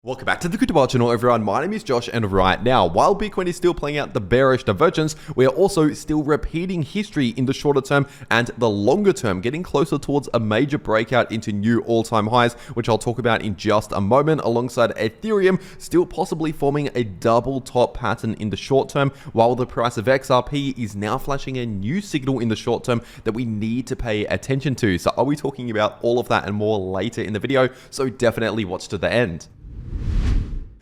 Welcome back to the cryptowrld channel, everyone. My name is Josh, and right now, while Bitcoin is still playing out the bearish divergence, we are also still repeating history in the shorter term and the longer term, getting closer towards a major breakout into new all-time highs, which I'll talk about in just a moment, alongside Ethereum still possibly forming a double top pattern in the short term, while the price of XRP is now flashing a new signal in the short term that we need to pay attention to. So I'll be talking about all of that and more later in the video, so definitely watch to the end.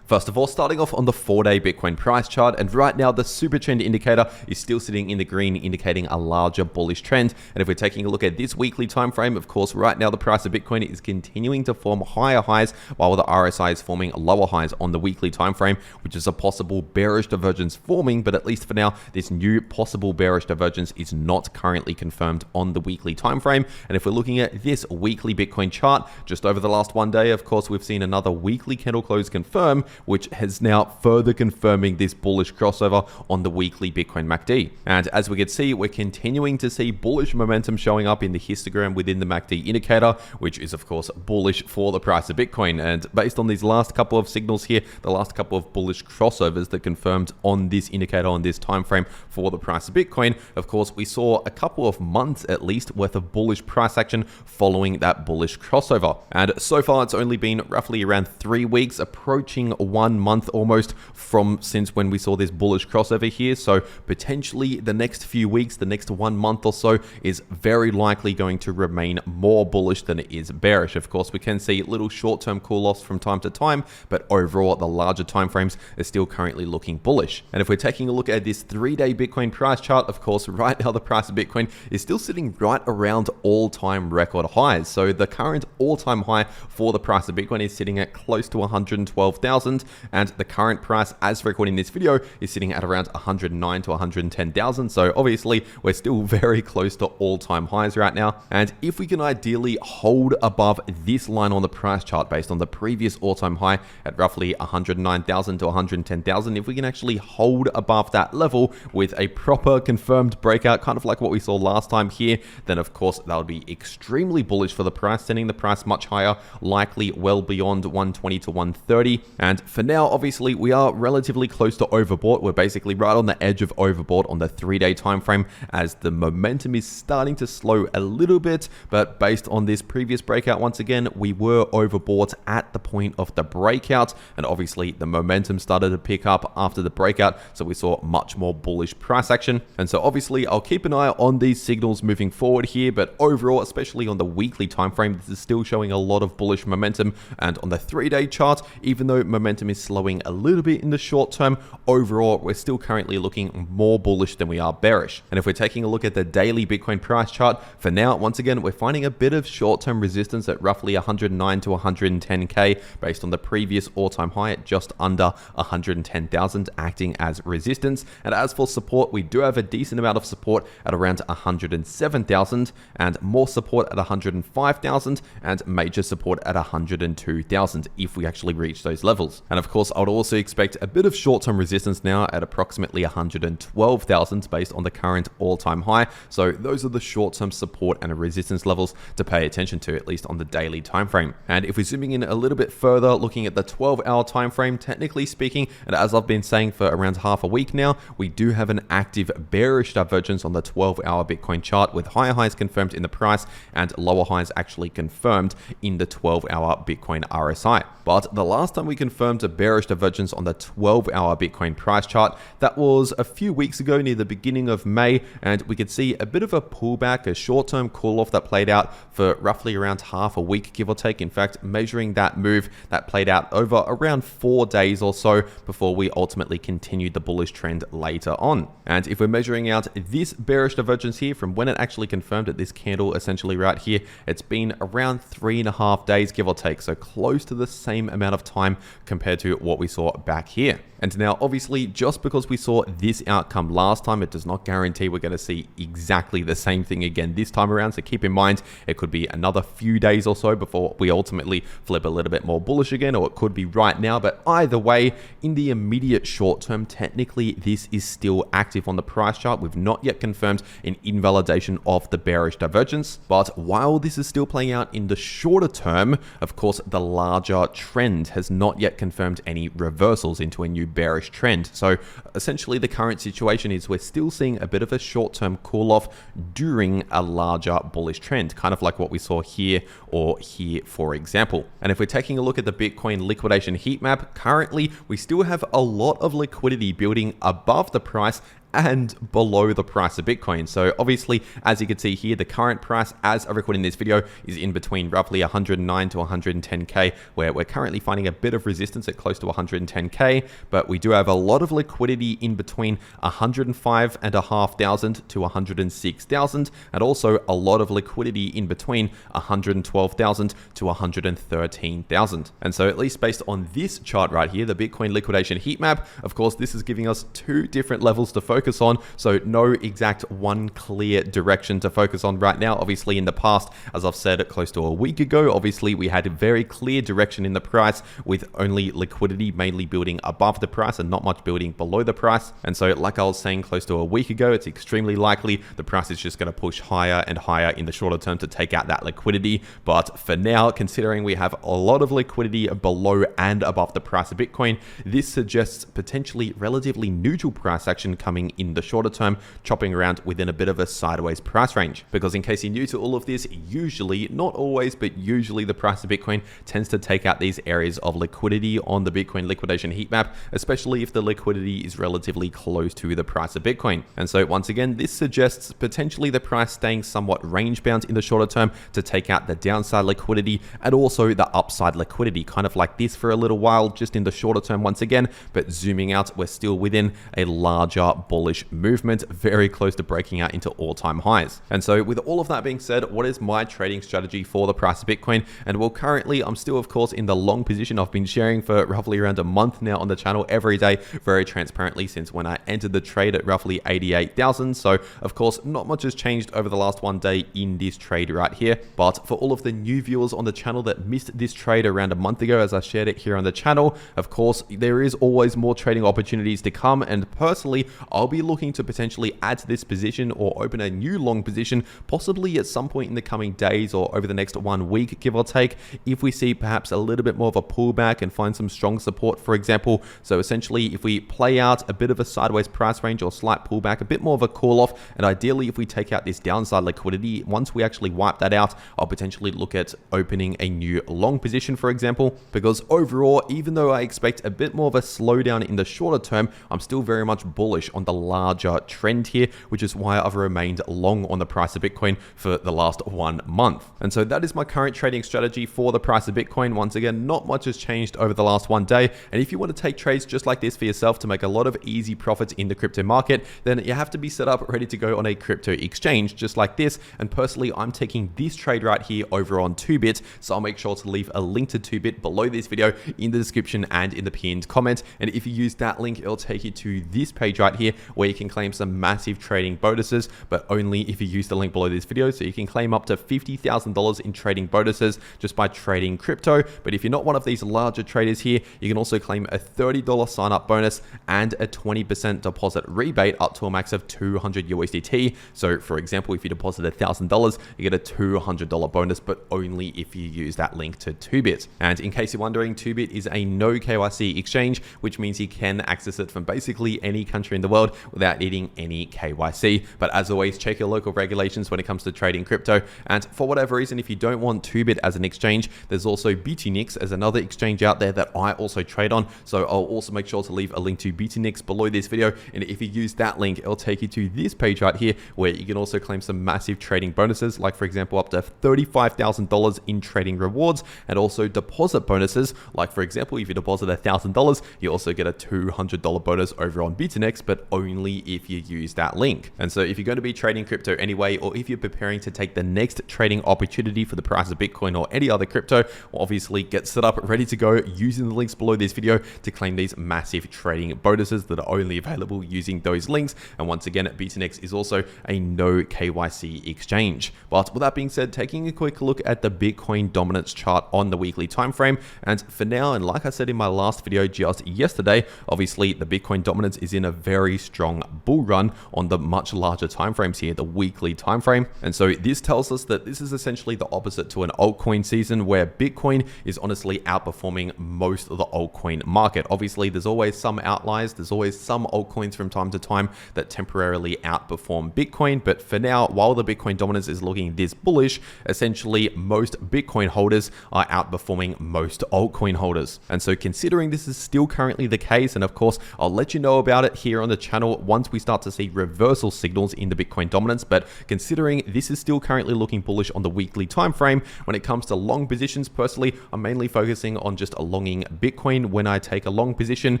First of all, starting off on the 4-day Bitcoin price chart, and right now the super trend indicator is still sitting in the green, indicating a larger bullish trend. And if we're taking a look at this weekly time frame, of course, right now the price of Bitcoin is continuing to form higher highs, while the RSI is forming lower highs on the weekly time frame, which is a possible bearish divergence forming. But at least for now, this new possible bearish divergence is not currently confirmed on the weekly time frame. And if we're looking at this weekly Bitcoin chart, just over the last 1 day, of course, we've seen another weekly candle close confirm, which has now further confirming this bullish crossover on the weekly Bitcoin MACD. And as we can see, we're continuing to see bullish momentum showing up in the histogram within the MACD indicator, which is of course bullish for the price of Bitcoin. And based on these last couple of signals here, the last couple of bullish crossovers that confirmed on this indicator on this time frame for the price of Bitcoin, of course, we saw a couple of months at least worth of bullish price action following that bullish crossover. And so far, it's only been roughly around 3 weeks, approaching 1 month almost from since when we saw this bullish crossover here. So potentially the next few weeks, the next 1 month or so, is very likely going to remain more bullish than it is bearish. Of course, we can see little short-term cool-offs from time to time, but overall the larger timeframes are still currently looking bullish. And if we're taking a look at this 3-day Bitcoin price chart, of course, right now the price of Bitcoin is still sitting right around all-time record highs. So the current all-time high for the price of Bitcoin is sitting at close to 112,000, and the current price as recording this video is sitting at around 109 to 110,000. So obviously we're still very close to all-time highs right now. And if we can ideally hold above this line on the price chart based on the previous all-time high at roughly 109,000 to 110,000, if we can actually hold above that level with a proper confirmed breakout, kind of like what we saw last time here, then of course that would be extremely bullish for the price, sending the price much higher, likely well beyond 120 to 130. And for now, obviously, we are relatively close to overbought. We're basically right on the edge of overbought on the 3-day time frame, as the momentum is starting to slow a little bit. But based on this previous breakout, once again, we were overbought at the point of the breakout, and obviously the momentum started to pick up after the breakout, so we saw much more bullish price action. And so obviously I'll keep an eye on these signals moving forward here, but overall, especially on the weekly time frame, this is still showing a lot of bullish momentum. And on the 3-day chart, even though momentum is slowing a little bit in the short term, overall we're still currently looking more bullish than we are bearish. And if we're taking a look at the daily Bitcoin price chart, for now, once again, we're finding a bit of short-term resistance at roughly 109 to 110k based on the previous all-time high at just under 110,000, acting as resistance. And as for support, we do have a decent amount of support at around 107,000, and more support at 105,000, and major support at 102,000 if we actually reach those levels. And of course, I would also expect a bit of short-term resistance now at approximately 112,000 based on the current all-time high. So those are the short-term support and resistance levels to pay attention to, at least on the daily time frame. And if we're zooming in a little bit further, looking at the 12-hour time frame, technically speaking, and as I've been saying for around half a week now, we do have an active bearish divergence on the 12-hour Bitcoin chart, with higher highs confirmed in the price and lower highs actually confirmed in the 12-hour Bitcoin RSI. But the last time we confirmed a bearish divergence on the 12-hour Bitcoin price chart, that was a few weeks ago near the beginning of May, and we could see a bit of a pullback, a short-term cool-off that played out for roughly around half a week, give or take. In fact, measuring that move, that played out over around 4 days or so before we ultimately continued the bullish trend later on. And if we're measuring out this bearish divergence here from when it actually confirmed at this candle essentially right here, it's been around 3.5 days, give or take, so close to the same amount of time compared to what we saw back here. And now, obviously, just because we saw this outcome last time, it does not guarantee we're going to see exactly the same thing again this time around. So keep in mind, it could be another few days or so before we ultimately flip a little bit more bullish again, or it could be right now. But either way, in the immediate short term, technically, this is still active on the price chart. We've not yet confirmed an invalidation of the bearish divergence. But while this is still playing out in the shorter term, of course, the larger trend has not yet confirmed any reversals into a new bearish trend. So essentially, the current situation is we're still seeing a bit of a short-term cool-off during a larger bullish trend, kind of like what we saw here or here, for example. And if we're taking a look at the Bitcoin liquidation heat map, currently we still have a lot of liquidity building above the price and below the price of Bitcoin. So obviously, as you can see here, the current price as of recording this video is in between roughly 109 to 110K, where we're currently finding a bit of resistance at close to 110K, but we do have a lot of liquidity in between 105,500 to 106,000, and also a lot of liquidity in between 112,000 to 113,000. And so at least based on this chart right here, the Bitcoin liquidation heat map, of course, this is giving us two different levels to focus on, so no exact one clear direction to focus on right now. Obviously, in the past, as I've said close to a week ago, obviously we had a very clear direction in the price with only liquidity mainly building above the price and not much building below the price. And so like I was saying close to a week ago, it's extremely likely the price is just going to push higher and higher in the shorter term to take out that liquidity. But for now, considering we have a lot of liquidity below and above the price of Bitcoin, this suggests potentially relatively neutral price action coming in the shorter term, chopping around within a bit of a sideways price range. Because in case you're new to all of this, usually, not always, but usually the price of Bitcoin tends to take out these areas of liquidity on the Bitcoin liquidation heat map, especially if the liquidity is relatively close to the price of Bitcoin. And so once again, this suggests potentially the price staying somewhat range bound in the shorter term to take out the downside liquidity and also the upside liquidity, kind of like this for a little while, just in the shorter term once again, but zooming out, we're still within a larger bullish movement, very close to breaking out into all-time highs. And so with all of that being said, what is my trading strategy for the price of Bitcoin? And well, currently I'm still of course in the long position. I've been sharing for roughly around a month now on the channel every day, very transparently, since when I entered the trade at roughly 88,000. So of course, not much has changed over the last one day in this trade right here. But for all of the new viewers on the channel that missed this trade around a month ago, as I shared it here on the channel, of course, there is always more trading opportunities to come. And personally, I'll be looking to potentially add to this position or open a new long position, possibly at some point in the coming days or over the next 1 week, give or take, if we see perhaps a little bit more of a pullback and find some strong support, for example. So essentially, if we play out a bit of a sideways price range or slight pullback, a bit more of a call off, and ideally if we take out this downside liquidity, once we actually wipe that out, I'll potentially look at opening a new long position, for example, because overall, even though I expect a bit more of a slowdown in the shorter term, I'm still very much bullish on the larger trend here, which is why I've remained long on the price of Bitcoin for the last 1 month. And so that is my current trading strategy for the price of Bitcoin. Once again, not much has changed over the last 1 day. And if you want to take trades just like this for yourself to make a lot of easy profits in the crypto market, then you have to be set up ready to go on a crypto exchange just like this. And personally, I'm taking this trade right here over on 2bit. So I'll make sure to leave a link to 2bit below this video in the description and in the pinned comment. And if you use that link, it'll take you to this page right here where you can claim some massive trading bonuses, but only if you use the link below this video. So you can claim up to $50,000 in trading bonuses just by trading crypto. But if you're not one of these larger traders here, you can also claim a $30 sign up bonus and a 20% deposit rebate up to a max of 200 USDT. So for example, if you deposit $1,000, you get a $200 bonus, but only if you use that link to 2bit. And in case you're wondering, 2bit is a no KYC exchange, which means you can access it from basically any country in the world without needing any KYC. But as always, check your local regulations when it comes to trading crypto. And for whatever reason, if you don't want 2bit as an exchange, there's also BTNix as another exchange out there that I also trade on. So I'll also make sure to leave a link to BTNix below this video. And if you use that link, it'll take you to this page right here where you can also claim some massive trading bonuses, like for example, up to $35,000 in trading rewards, and also deposit bonuses. Like for example, if you deposit $1,000, you also get a $200 bonus over on BTNix, but only only if you use that link. And so if you're going to be trading crypto anyway, or if you're preparing to take the next trading opportunity for the price of Bitcoin or any other crypto, well, obviously get set up, ready to go using the links below this video to claim these massive trading bonuses that are only available using those links. And once again, BTNX is also a no KYC exchange. But with that being said, taking a quick look at the Bitcoin dominance chart on the weekly time frame. And for now, and like I said in my last video just yesterday, obviously the Bitcoin dominance is in a very strong bull run on the much larger time frames here, the weekly time frame. And so this tells us that this is essentially the opposite to an altcoin season, where Bitcoin is honestly outperforming most of the altcoin market. Obviously, there's always some outliers. There's always some altcoins from time to time that temporarily outperform Bitcoin. But for now, while the Bitcoin dominance is looking this bullish, essentially most Bitcoin holders are outperforming most altcoin holders. And so considering this is still currently the case, and of course, I'll let you know about it here on the channel once we start to see reversal signals in the Bitcoin dominance. But considering this is still currently looking bullish on the weekly time frame, when it comes to long positions, personally, I'm mainly focusing on just longing Bitcoin when I take a long position.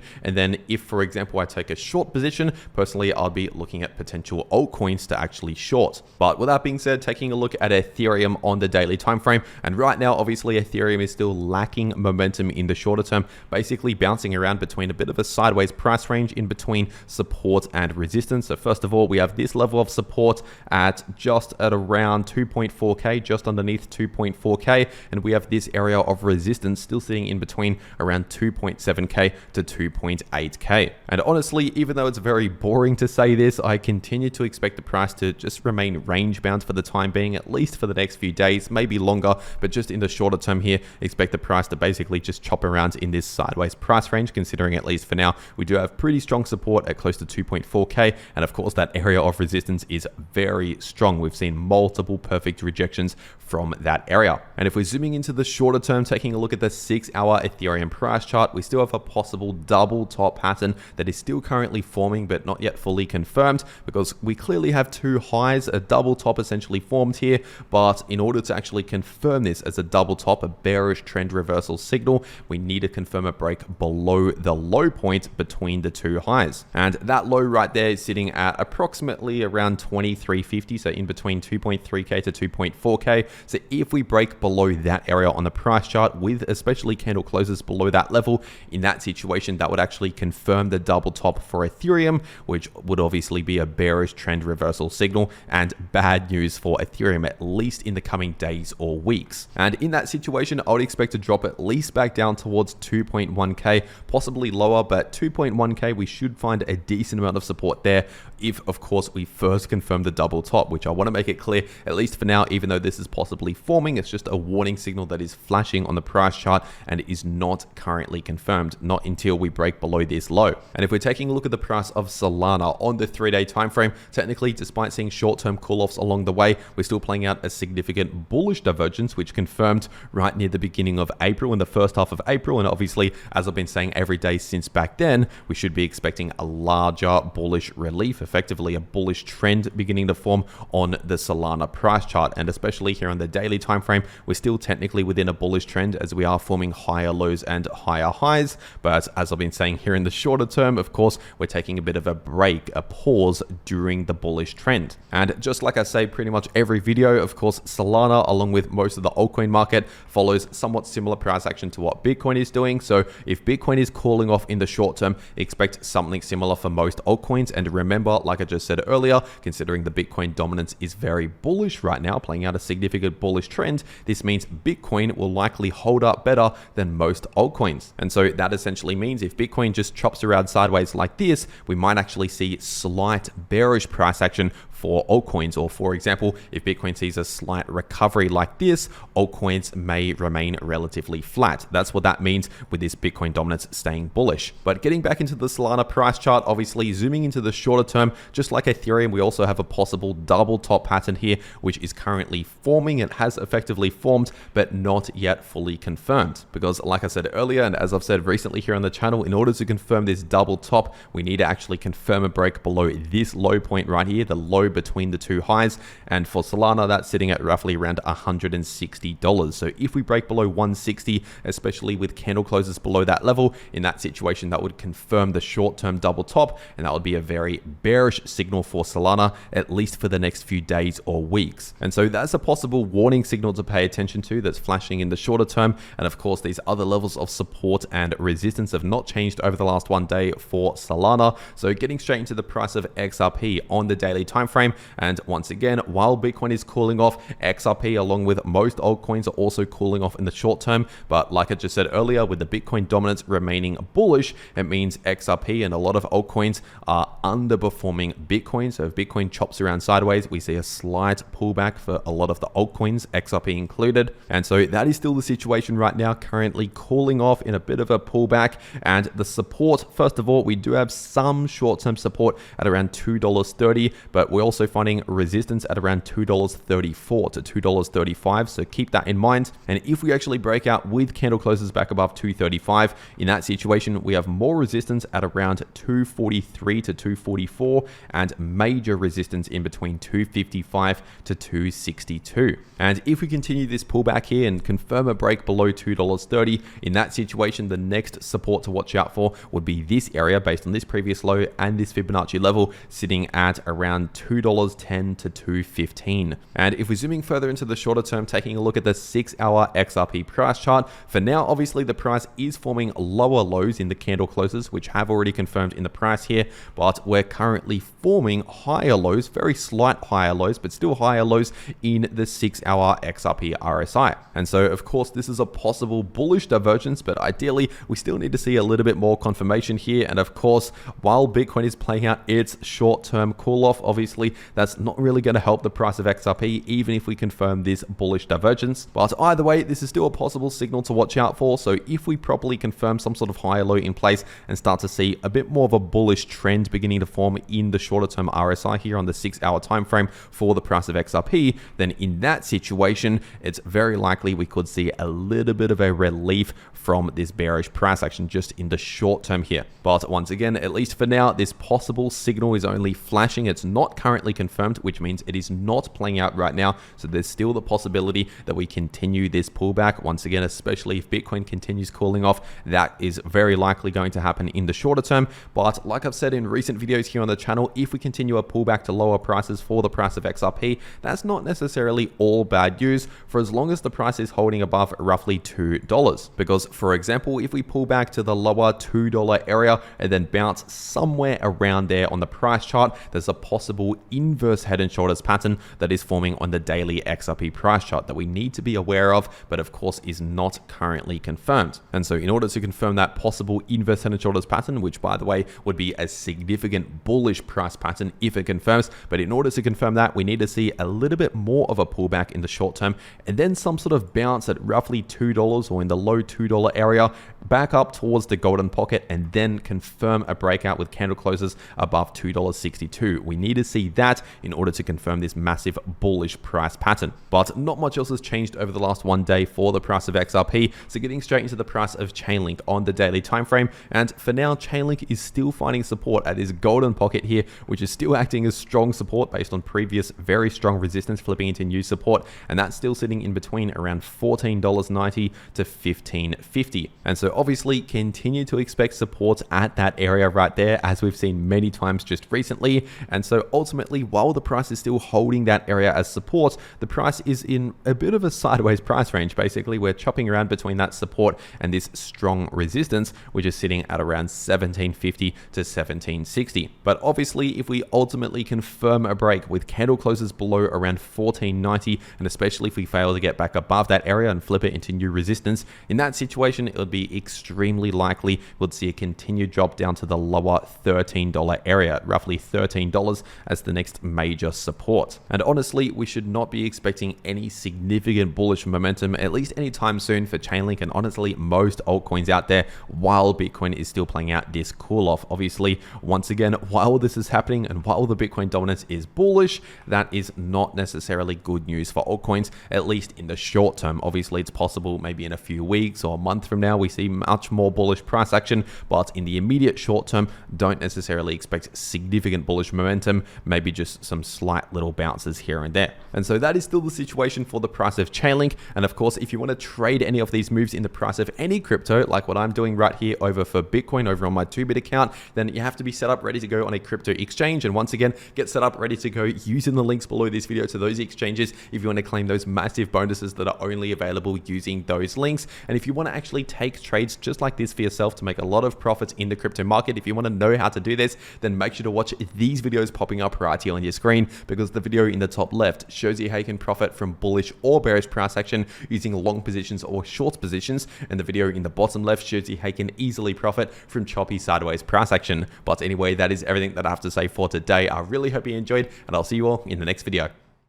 And then if, for example, I take a short position, personally, I'll be looking at potential altcoins to actually short. But with that being said, taking a look at Ethereum on the daily time frame, and right now, obviously, Ethereum is still lacking momentum in the shorter term, basically bouncing around between a bit of a sideways price range in between support and resistance. So first of all, we have this level of support at just at around 2.4k, just underneath 2.4k, and we have this area of resistance still sitting in between around 2.7k to 2.8k. And honestly, even though it's very boring to say this, I continue to expect the price to just remain range bound for the time being, at least for the next few days, maybe longer, but just in the shorter term here, expect the price to basically just chop around in this sideways price range, considering at least for now, we do have pretty strong support at close to 2.4k. And of course, that area of resistance is very strong. We've seen multiple perfect rejections from that area. And if we're zooming into the shorter term, taking a look at the 6-hour Ethereum price chart, we still have a possible double top pattern that is still currently forming, but not yet fully confirmed, because we clearly have two highs, a double top essentially formed here. But in order to actually confirm this as a double top, a bearish trend reversal signal, we need to confirm a break below the low point between the two highs. And that low right there is sitting at approximately around 2350, so in between 2.3k to 2.4k. So if we break below that area on the price chart, with especially candle closes below that level, in that situation, that would actually confirm the double top for Ethereum, which would obviously be a bearish trend reversal signal and bad news for Ethereum, at least in the coming days or weeks. And in that situation, I would expect to drop at least back down towards 2.1k, possibly lower, but 2.1k, we should find a decent amount of support there if, of course, we first confirm the double top, which I want to make it clear, at least for now, even though this is possibly forming, it's just a warning signal that is flashing on the price chart and is not currently confirmed, not until we break below this low. And if we're taking a look at the price of Solana on the 3-day time frame, technically, despite seeing short-term cool-offs along the way, we're still playing out a significant bullish divergence, which confirmed right near the beginning of April, in the first half of April. And obviously, as I've been saying every day since back then, we should be expecting a larger bullish relief, effectively a bullish trend beginning to form on the Solana price chart. And especially here on the daily time frame, we're still technically within a bullish trend as we are forming higher lows and higher highs. But as I've been saying here in the shorter term, of course, we're taking a bit of a break, a pause during the bullish trend. And just like I say pretty much every video, of course, Solana, along with most of the altcoin market, follows somewhat similar price action to what Bitcoin is doing. So if Bitcoin is cooling off in the short term, expect something similar for most altcoins. And remember, like I just said earlier, considering the Bitcoin dominance is very bullish right now, playing out a significant bullish trend, this means Bitcoin will likely hold up better than most altcoins. And so that essentially means if Bitcoin just chops around sideways like this, we might actually see slight bearish price action for altcoins. Or for example, if Bitcoin sees a slight recovery like this, altcoins may remain relatively flat. That's what that means with this Bitcoin dominance staying bullish. But getting back into the Solana price chart, obviously zooming into the shorter term, just like Ethereum, we also have a possible double top pattern here, which is currently forming. It has effectively formed, but not yet fully confirmed. Because like I said earlier, and as I've said recently here on the channel, in order to confirm this double top, we need to actually confirm a break below this low point right here, the low between the two highs. And for Solana, that's sitting at roughly around $160. So if we break below 160, especially with candle closes below that level, in that situation, that would confirm the short-term double top, and that would be a very bearish signal for Solana, at least for the next few days or weeks. And so that's a possible warning signal to pay attention to that's flashing in the shorter term. And of course, these other levels of support and resistance have not changed over the last one day for Solana. So getting straight into the price of XRP on the daily time frame. And once again, while Bitcoin is cooling off, XRP along with most altcoins are also cooling off in the short term. But like I just said earlier, with the Bitcoin dominance remaining bullish, it means XRP and a lot of altcoins are underperforming Bitcoin. So if Bitcoin chops around sideways, we see a slight pullback for a lot of the altcoins, XRP included. And so that is still the situation right now, currently cooling off in a bit of a pullback. And the support, first of all, we do have some short-term support at around $2.30, but we're also finding resistance at around $2.34 to $2.35. So keep that in mind. And if we actually break out with candle closes back above 235, in that situation, we have more resistance at around 243 to 244 and major resistance in between 255 to 262. And if we continue this pullback here and confirm a break below $2.30, in that situation, the next support to watch out for would be this area based on this previous low and this Fibonacci level sitting at around $2.10 to $2.15. And if we're zooming further into the shorter term, taking a look at the 6-hour XRP price chart, for now, obviously the price is forming lower lows in the candle closes, which have already confirmed in the price here, but we're currently forming higher lows, very slight higher lows, but still higher lows in the 6-hour XRP RSI. And so, of course, this is a possible bullish divergence, but ideally, we still need to see a little bit more confirmation here. And of course, while Bitcoin is playing out its short-term cool-off, obviously, that's not really going to help the price of XRP, even if we confirm this bullish divergence. But either way, this is still a possible signal to watch out for. So if we properly confirm some sort of higher low in place and start to see a bit more of a bullish trend beginning to form in the shorter term RSI here on the 6-hour time frame for the price of XRP, then in that situation, it's very likely we could see a little bit of a relief from this bearish price action just in the short term here. But once again, at least for now, this possible signal is only flashing. It's not currently confirmed, which means it is not playing out right now. So there's still the possibility that we continue this pullback. Once again, especially if Bitcoin continues cooling off, that is very likely going to happen in the shorter term. But like I've said in recent videos here on the channel, if we continue a pullback to lower prices for the price of XRP, that's not necessarily all bad news for as long as the price is holding above roughly $2. Because for example, if we pull back to the lower $2 area and then bounce somewhere around there on the price chart, there's a possible inverse head and shoulders pattern that is forming on the daily XRP price chart that we need to be aware of, but of course is not currently confirmed. And so in order to confirm that possible inverse head and shoulders pattern, which by the way would be a significant bullish price pattern if it confirms, but in order to confirm that, we need to see a little bit more of a pullback in the short term and then some sort of bounce at roughly $2 or in the low $2 area back up towards the golden pocket and then confirm a breakout with candle closes above $2.62. We need to see that in order to confirm this massive bullish price pattern. But not much else has changed over the last one day for the price of XRP. So getting straight into the price of Chainlink on the daily time frame. And for now, Chainlink is still finding support at this golden pocket here, which is still acting as strong support based on previous very strong resistance flipping into new support. And that's still sitting in between around $14.90 to $15.50. And so obviously continue to expect support at that area right there, as we've seen many times just recently. And so ultimately, while the price is still holding that area as support, the price is in a bit of a sideways price range. Basically, we're chopping around between that support and this strong resistance, which is sitting at around $17.50 to $17.60. But obviously, if we ultimately confirm a break with candle closes below around $14.90, and especially if we fail to get back above that area and flip it into new resistance, in that situation, it would be extremely likely we'll see a continued drop down to the lower $13 area, roughly $13 as the next major support. And honestly, we should not be expecting any significant bullish momentum, at least anytime soon, for Chainlink and honestly most altcoins out there, while Bitcoin is still playing out this cool off. Obviously, once again, while this is happening and while the Bitcoin dominance is bullish, that is not necessarily good news for altcoins, at least in the short term. Obviously, it's possible maybe in a few weeks or a month from now we see much more bullish price action, but in the immediate short term, don't necessarily expect significant bullish momentum. maybe just some slight little bounces here and there. And so that is still the situation for the price of Chainlink. And of course, if you want to trade any of these moves in the price of any crypto, like what I'm doing right here over for Bitcoin over on my 2bit account, then you have to be set up ready to go on a crypto exchange. And once again, get set up ready to go using the links below this video to those exchanges if you want to claim those massive bonuses that are only available using those links. And if you want to actually take trades just like this for yourself to make a lot of profits in the crypto market, if you want to know how to do this, then make sure to watch these videos popping up right here on your screen, because the video in the top left shows you how you can profit from bullish or bearish price action using long positions or short positions, and the video in the bottom left shows you how you can easily profit from choppy sideways price action. But anyway, that is everything that I have to say for today. I really hope you enjoyed, and I'll see you all in the next video.